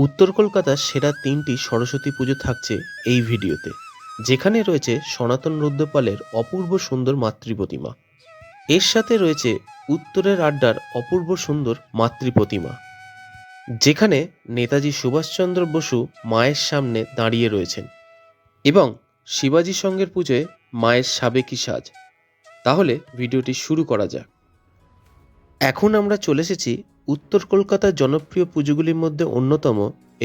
উত্তর কলকাতার সেরা ৩টি সরস্বতী পুজো থাকছে এই ভিডিওতে, যেখানে রয়েছে সনাতন রুদ্রপালের অপূর্ব সুন্দর মাতৃপ্রতিমা। এর সাথে রয়েছে উত্তরের আড্ডার অপূর্ব সুন্দর মাতৃপ্রতিমা, যেখানে নেতাজি সুভাষচন্দ্র বসু মায়ের সামনে দাঁড়িয়ে রয়েছেন এবং শিবাজি সঙ্গের পুজোয় মায়ের সাবেকি সাজ। তাহলে ভিডিওটি শুরু করা যাক। এখন আমরা চলে এসেছি উত্তর কলকাতার জনপ্রিয় পুজোগুলির মধ্যে অন্যতম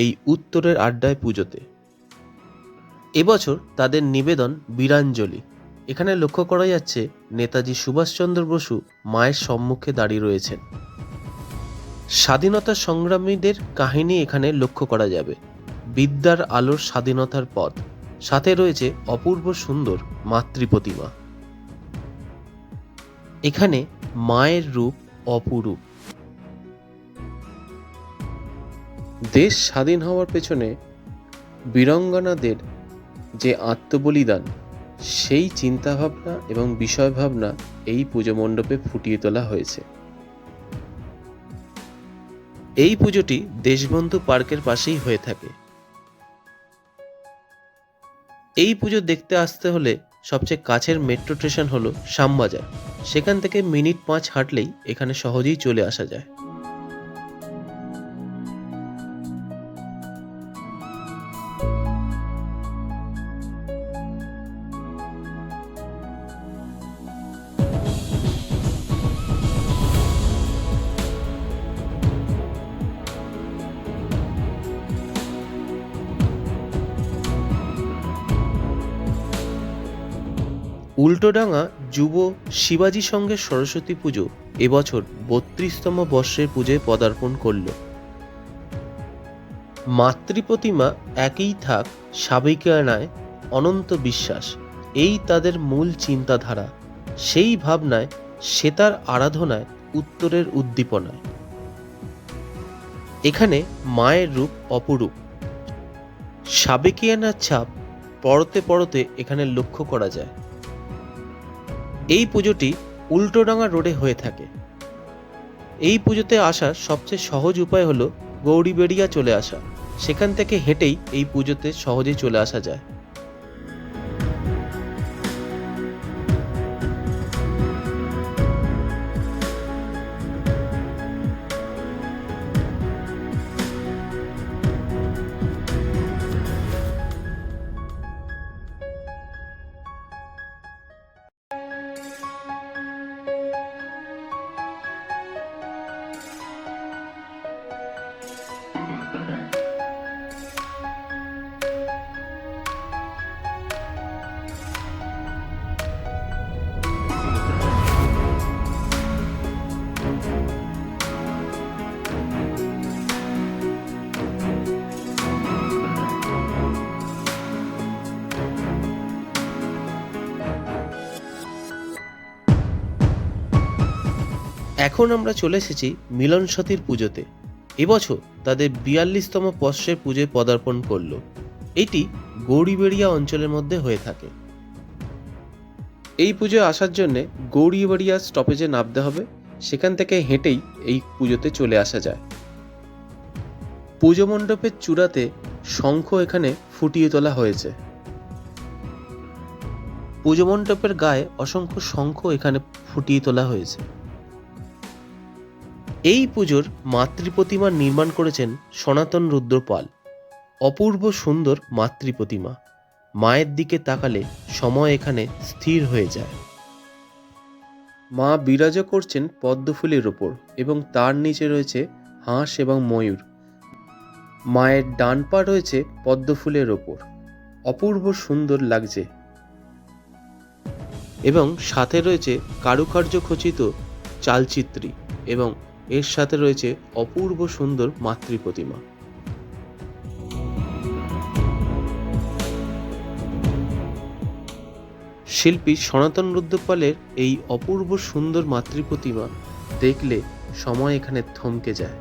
এই উত্তরের আড্ডায় পুজোতে। এবছর তাদের নিবেদন বীরাঞ্জলি। এখানে লক্ষ্য করা যাচ্ছে নেতাজি সুভাষচন্দ্র বসু মায়ের সম্মুখে দাঁড়িয়ে রয়েছেন। স্বাধীনতা সংগ্রামীদের কাহিনী এখানে লক্ষ্য করা যাবে। বিদ্যার আলোর স্বাধীনতার পথ, সাথে রয়েছে অপূর্ব সুন্দর মাতৃপ্রতিমা। এখানে মায়ের রূপ অপরূপ। দেশ স্বাধীন হওয়ার পেছনে বীরাঙ্গনাদের যে আত্মবলিদান, সেই চিন্তাভাবনা এবং বিষয়ভাবনা এই পুজো মণ্ডপে ফুটিয়ে তোলা হয়েছে। এই পুজোটি দেশবন্ধু পার্কের পাশেই হয়ে থাকে। এই পুজো দেখতে আসতে হলে সবচেয়ে কাছের মেট্রো স্টেশন হলো শ্যামবাজার। সেখান থেকে মিনিট 5 হাঁটলেই এখানে সহজেই চলে আসা যায়। উল্টোডাঙা যুব শিবাজি সঙ্গের সরস্বতী পুজো এবছর 32তম বর্ষের পুজোয় পদার্পণ করল। মাতৃপ্রতিমা একই থাক, সাবেকিয়ানায় অনন্ত বিশ্বাস, এই তাদের মূল চিন্তাধারা। সেই ভাবনায় সেতার আরাধনায়, উত্তরের উদ্দীপনায়। এখানে মায়ের রূপ অপরূপ। সাবেকিয়ানার ছাপ পরতে পরতে এখানে লক্ষ্য করা যায়। এই পুজোটি উল্টোডাঙা রোডে হয়ে থাকে। এই পুজোতে আসার সবচেয়ে সহজ উপায় হলো গৌরীবেড়িয়া চলে আসা। সেখান থেকে হেঁটেই এই পুজোতে সহজেই চলে আসা যায়। এখন আমরা চলে এসেছি মিলন সতীর পুজোতে। এবছর তাদের 42তম বর্ষের পুজোয় পদার্পণ করল। এটি গৌরীবেড়িয়া অঞ্চলের মধ্যে হয়ে থাকে। এই পুজোয় আসার জন্যে গৌরীবেড়িয়া স্টপেজে নামতে হবে। সেখান থেকে হেঁটেই এই পুজোতে চলে আসা যায়। পুজো মণ্ডপের চূড়াতে শঙ্খ এখানে ফুটিয়ে তোলা হয়েছে। পুজো মণ্ডপের গায়ে অসংখ্য শঙ্খ এখানে ফুটিয়ে তোলা হয়েছে। এই পুজোর মাতৃপ্রতিমা নির্মাণ করেছেন সনাতন রুদ্রপাল। অপূর্ব সুন্দর মাতৃপ্রতিমা। মায়ের দিকে তাকালে সময় এখানে স্থির হয়ে যায়। মা বিরাজ করছেন পদ্মফুলের ওপর এবং তার নিচে রয়েছে হাঁস এবং ময়ূর। মায়ের ডান পা রয়েছে পদ্মফুলের ওপর। অপূর্ব সুন্দর লাগছে এবং সাথে রয়েছে কারুকার্য খচিত চালচিত্রী এবং এর সাথে রয়েছে অপূর্ব সুন্দর মাতৃপ্রতিমা। শিল্পী সনাতন রুদ্রপালের এই অপূর্ব সুন্দর মাতৃপ্রতিমা দেখলে সময় এখানে থমকে যায়।